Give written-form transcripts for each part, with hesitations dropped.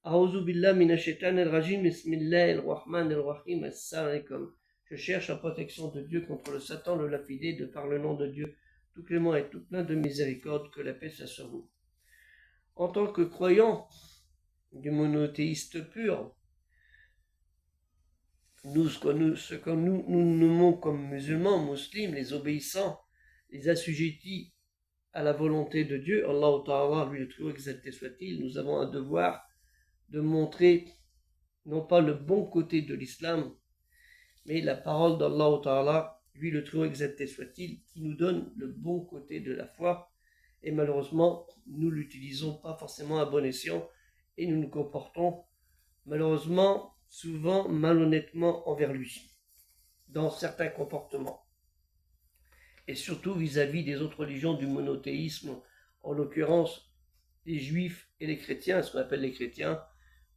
A'udhu billah minash shaitanir rajim, bismillahir rahmanir rahim, assalamu alaikum. Je cherche la protection de Dieu contre le Satan, le lapidé, de par le nom de Dieu, tout clément et tout plein de miséricorde, que la paix soit sur vous. En tant que croyant du monothéiste pur, ce que nous nommons comme musulmans, musulmans, les obéissants, les assujettis à la volonté de Dieu, Allah Ta'ala, lui le très haut exalté soit-il, nous avons un devoir de montrer non pas le bon côté de l'islam, mais la parole d'Allah Ta'ala, lui le très haut exalté soit-il, qui nous donne le bon côté de la foi, et malheureusement, nous l'utilisons pas forcément à bon escient, et nous nous comportons malheureusement souvent malhonnêtement envers lui, dans certains comportements, et surtout vis-à-vis des autres religions du monothéisme, en l'occurrence les juifs et les chrétiens, ce qu'on appelle les chrétiens,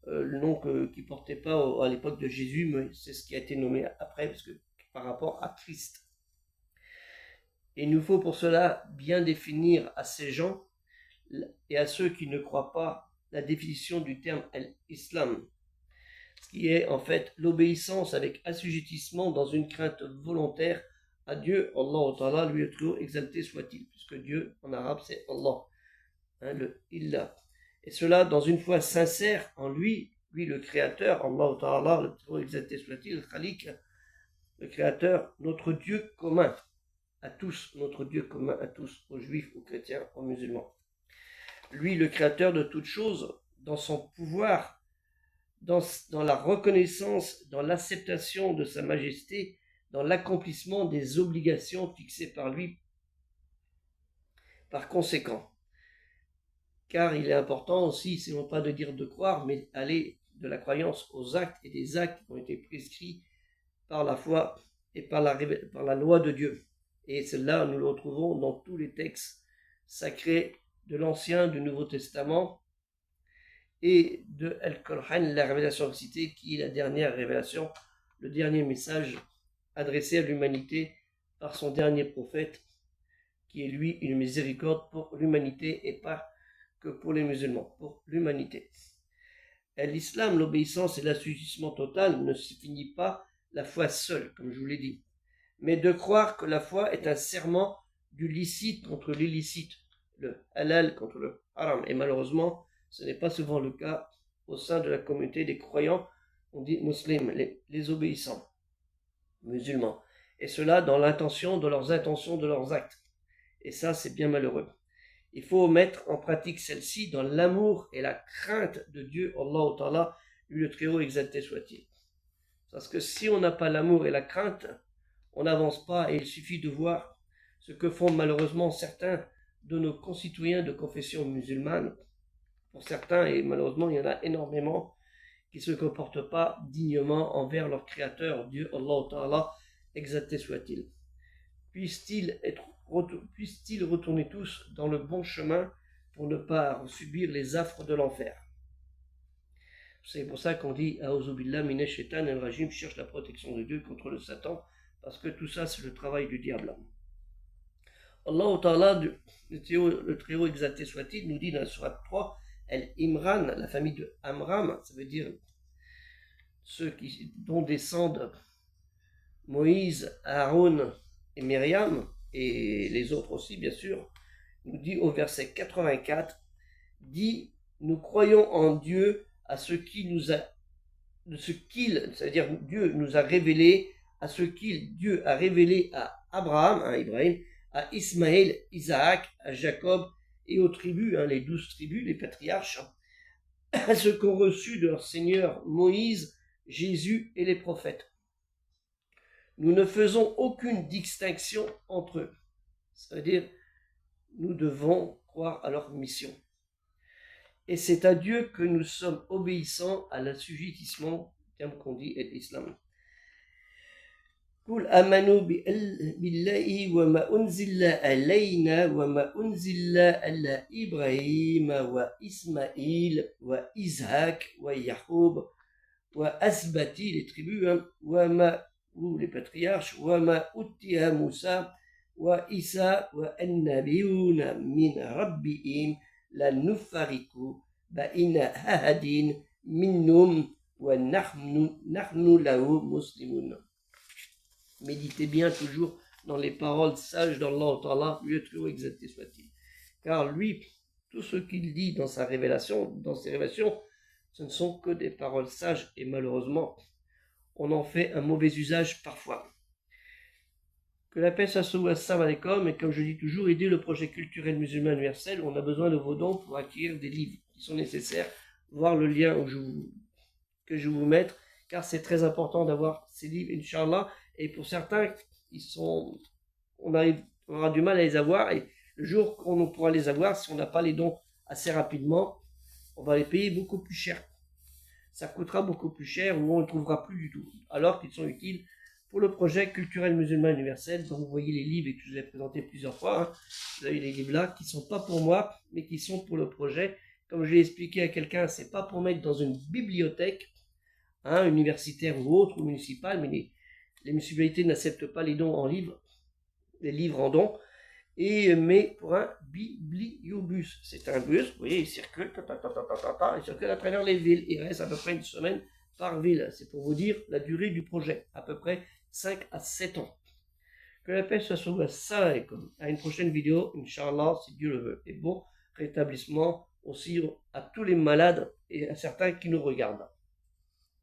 le nom qui ne portait pas à l'époque de Jésus, mais c'est ce qui a été nommé après, parce que par rapport à Christ. Et il nous faut pour cela bien définir à ces gens et à ceux qui ne croient pas la définition du terme al-Islam, ce qui est en fait l'obéissance avec assujettissement dans une crainte volontaire à Dieu, Allah Ta'ala, lui le très haut exalté soit-il, puisque Dieu en arabe c'est Allah, hein, le Illah. Et cela dans une foi sincère en lui le créateur, Allah Ta'ala, le très haut exalté soit-il, le Khalik, le créateur, notre Dieu commun à tous, notre Dieu commun à tous, aux juifs, aux chrétiens, aux musulmans. Lui, le créateur de toutes choses, dans son pouvoir, dans la reconnaissance, dans l'acceptation de sa majesté, dans l'accomplissement des obligations fixées par lui. Par conséquent, car il est important aussi, c'est non pas de dire de croire, mais aller de la croyance aux actes, et des actes qui ont été prescrits par la foi et par la loi de Dieu. Et cela, nous le retrouvons dans tous les textes sacrés de l'Ancien, du Nouveau Testament, et de Al-Qur'an, la révélation citée, qui est la dernière révélation, le dernier message adressé à l'humanité par son dernier prophète, qui est lui une miséricorde pour l'humanité et pas que pour les musulmans, pour l'humanité. L'islam, l'obéissance et l'assujettissement total ne signifie pas la foi seule, comme je vous l'ai dit, mais de croire que la foi est un serment du licite contre l'illicite, le halal contre le haram. Et malheureusement, ce n'est pas souvent le cas au sein de la communauté des croyants, on dit musulmans, les obéissants, musulmans. Et cela dans l'intention de leurs intentions, de leurs actes. Et ça, c'est bien malheureux. Il faut mettre en pratique celle-ci dans l'amour et la crainte de Dieu, Allah Ta'ala, lui le très haut exalté soit-il. Parce que si on n'a pas l'amour et la crainte, on n'avance pas, et il suffit de voir ce que font malheureusement certains de nos concitoyens de confession musulmane. Pour certains, et malheureusement il y en a énormément, qui ne se comportent pas dignement envers leur créateur, Dieu, Allah Ta'ala, exalté soit-il. Puissent-ils retourner tous dans le bon chemin pour ne pas subir les affres de l'enfer. C'est pour ça qu'on dit A'udhu billah minash shaitanir rajim, cherche la protection de Dieu contre le Satan, parce que tout ça c'est le travail du diable. Allah Ta'ala, le très haut exalté soit-il, nous dit dans la sourate 3, Al-Imran, la famille de Amram, ça veut dire ceux dont descendent Moïse, Aaron et Myriam, et les autres aussi bien sûr, nous dit au verset 84, dit, nous croyons en Dieu à ce qu'il, c'est-à-dire Dieu nous a révélé, à ce Dieu a révélé à Abraham, à Ibrahim, à Ismaël, Isaac, à Jacob et aux tribus, les 12 tribus, les patriarches, à ce qu'ont reçu de leur Seigneur Moïse, Jésus et les prophètes. Nous ne faisons aucune distinction entre eux. C'est-à-dire, nous devons croire à leur mission. Et c'est à Dieu que nous sommes obéissants à l'assujettissement, terme qu'on dit, est l'islam. قل آمنوا بالله وما أنزل علينا وما أنزل على إبراهيم وإسماعيل وإسحاق ويعقوب وأسباط les tribus, ou les patriarches, وما أوتي موسى وعيسى والنبيون من ربهم لا نفرق بين أحد minnum wa nahnu lahu muslimun. Méditez bien toujours dans les paroles sages d'Allah Ta'ala, lui très haut exalté soit-il. Car lui, tout ce qu'il dit dans ses révélations, ce ne sont que des paroles sages et malheureusement, on en fait un mauvais usage parfois. Que la paix soit sur vous, assalamu alaikum, et comme je dis toujours, aider le projet culturel musulman universel, on a besoin de vos dons pour acquérir des livres qui sont nécessaires, voir le lien que je vais vous mettre, car c'est très important d'avoir ces livres, Inch'Allah, et pour certains, on aura du mal à les avoir, et le jour qu'on pourra les avoir, si on n'a pas les dons assez rapidement, on va les payer beaucoup plus cher. Ça coûtera beaucoup plus cher ou on ne les trouvera plus du tout, alors qu'ils sont utiles pour le projet culturel musulman universel. Donc vous voyez les livres et que je vous ai présenté plusieurs fois. Hein. Vous avez les livres là qui ne sont pas pour moi, mais qui sont pour le projet. Comme je l'ai expliqué à quelqu'un, c'est pas pour mettre dans une bibliothèque, hein, universitaire ou autre, ou municipale, mais les municipalités n'acceptent pas les dons en livres, les livres en dons. Mais pour un bibliobus. C'est un bus, vous voyez, il circule, il circule à travers les villes. Il reste à peu près une semaine par ville. C'est pour vous dire la durée du projet, à peu près 5 à 7 ans. Que la paix soit sur vous. Assalamu alaikum. À une prochaine vidéo, Inch'Allah, si Dieu le veut. Et bon rétablissement aussi à tous les malades et à certains qui nous regardent.